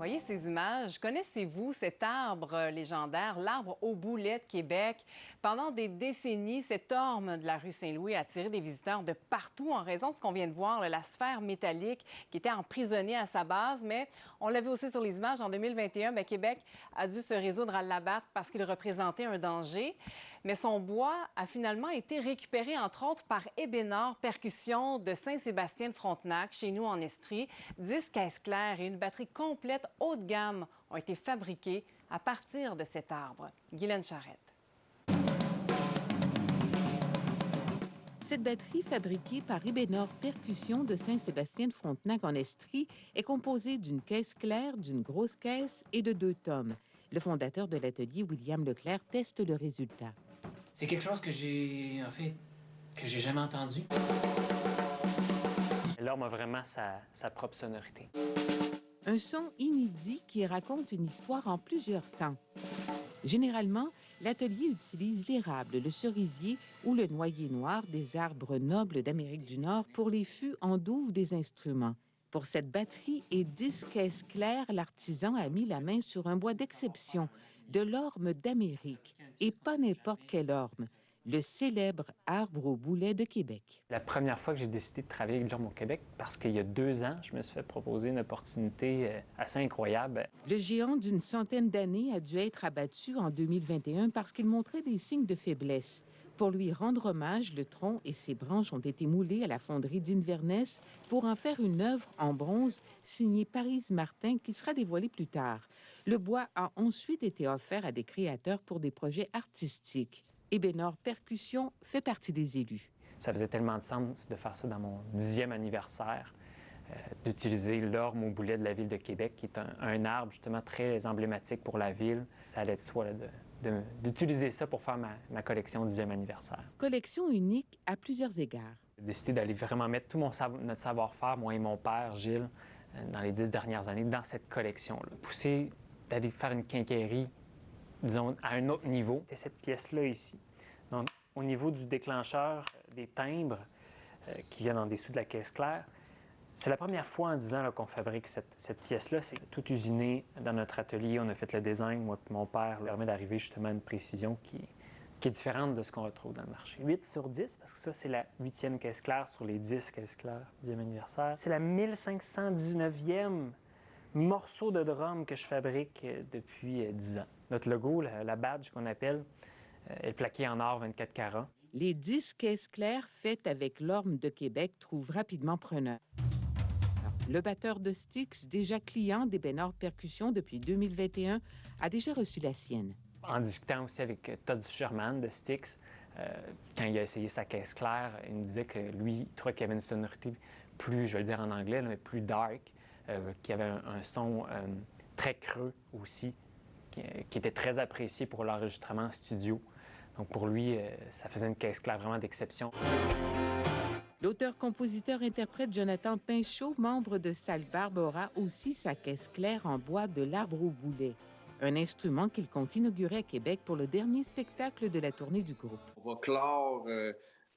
Voyez ces images. Connaissez-vous cet arbre légendaire, l'arbre au boulet de Québec? Pendant des décennies, cet orme de la rue Saint-Louis a attiré des visiteurs de partout en raison de ce qu'on vient de voir, la sphère métallique qui était emprisonnée à sa base. Mais on l'a vu aussi sur les images, en 2021, Québec a dû se résoudre à l'abattre parce qu'il représentait un danger. Mais son bois a finalement été récupéré, entre autres, par Ébénard Percussions de Saint-Sébastien-de-Frontenac, chez nous en Estrie. 10 caisses claires et une batterie complète haut de gamme ont été fabriqués à partir de cet arbre. Guylaine Charette. Cette batterie, fabriquée par Ébénard Percussions de Saint-Sébastien-de-Frontenac en Estrie, est composée d'une caisse claire, d'une grosse caisse et de 2 tomes. Le fondateur de l'atelier, William Leclerc, teste le résultat. C'est quelque chose que j'ai jamais entendu. L'orme a vraiment sa propre sonorité. Un son inédit qui raconte une histoire en plusieurs temps. Généralement, l'atelier utilise l'érable, le cerisier ou le noyer noir, des arbres nobles d'Amérique du Nord, pour les fûts en douve des instruments. Pour cette batterie et 10 caisses claires, l'artisan a mis la main sur un bois d'exception, de l'orme d'Amérique, et pas n'importe quel orme, le célèbre arbre au boulet de Québec. La première fois que j'ai décidé de travailler avec l'orme au Québec, parce qu'il y a 2 ans, je me suis fait proposer une opportunité assez incroyable. Le géant d'une centaine d'années a dû être abattu en 2021 parce qu'il montrait des signes de faiblesse. Pour lui rendre hommage, le tronc et ses branches ont été moulés à la fonderie d'Inverness pour en faire une œuvre en bronze signée Paris Martin qui sera dévoilée plus tard. Le bois a ensuite été offert à des créateurs pour des projets artistiques. Ébénard Percussions fait partie des élus. Ça faisait tellement de sens de faire ça dans mon 10e anniversaire, d'utiliser l'orme au boulet de la ville de Québec, qui est un arbre justement très emblématique pour la ville. Ça allait de soi d'utiliser ça pour faire ma collection 10e anniversaire. Collection unique à plusieurs égards. J'ai décidé d'aller vraiment mettre tout notre savoir-faire, moi et mon père, Gilles, dans les 10 dernières années, dans cette collection-là. Pousser d'aller faire une quincaillerie, disons, à un autre niveau. C'est cette pièce-là ici. Donc, au niveau du déclencheur des timbres qui viennent en dessous de la caisse claire, c'est la première fois en 10 ans qu'on fabrique cette pièce-là. C'est tout usiné dans notre atelier. On a fait le design, moi et mon père, permet d'arriver justement à une précision qui est différente de ce qu'on retrouve dans le marché. 8 sur 10, parce que ça, c'est la 8e caisse claire sur les 10 caisses claires, 10e anniversaire. C'est la 1519e morceau de drum que je fabrique depuis 10 ans. Notre logo, la badge qu'on appelle, est plaquée en or 24 carats. Les 10 caisses claires faites avec l'orme de Québec trouvent rapidement preneur. Le batteur de Styx, déjà client d'Ébénard Percussions depuis 2021, a déjà reçu la sienne. En discutant aussi avec Todd Sherman de Styx, quand il a essayé sa caisse claire, il me disait que lui, il trouvait qu'il y avait une sonorité plus, je vais le dire en anglais, mais plus dark, qu'il y avait un son très creux aussi, qui était très apprécié pour l'enregistrement en studio. Donc pour lui, ça faisait une caisse claire vraiment d'exception. L'auteur-compositeur-interprète Jonathan Pinchot, membre de Sallebarbe, aura aussi sa caisse claire en bois de l'arbre au boulet. Un instrument qu'il compte inaugurer à Québec pour le dernier spectacle de la tournée du groupe. On va clore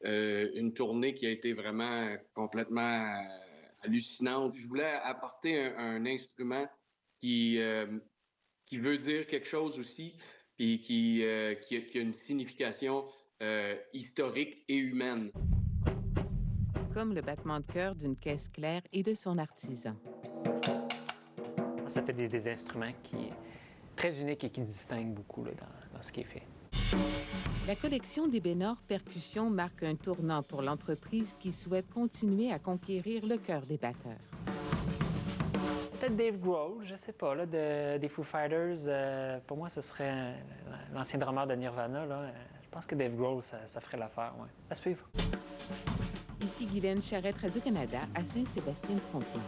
une tournée qui a été vraiment complètement hallucinante. Je voulais apporter un instrument qui veut dire quelque chose aussi, puis qui a une signification historique et humaine. Comme le battement de cœur d'une caisse claire et de son artisan. Ça fait des instruments qui très uniques et qui distinguent beaucoup là, dans ce qui est fait. La collection d'Ébénard Percussions marque un tournant pour l'entreprise qui souhaite continuer à conquérir le cœur des batteurs. Peut-être Dave Grohl, je sais pas, là, des Foo Fighters. Pour moi, ce serait l'ancien drummer de Nirvana. Là. Je pense que Dave Grohl, ça ferait l'affaire. Ouais. À suivre. Ici Guylaine Charette, Radio-Canada, à Saint-Sébastien-de-Frontenac.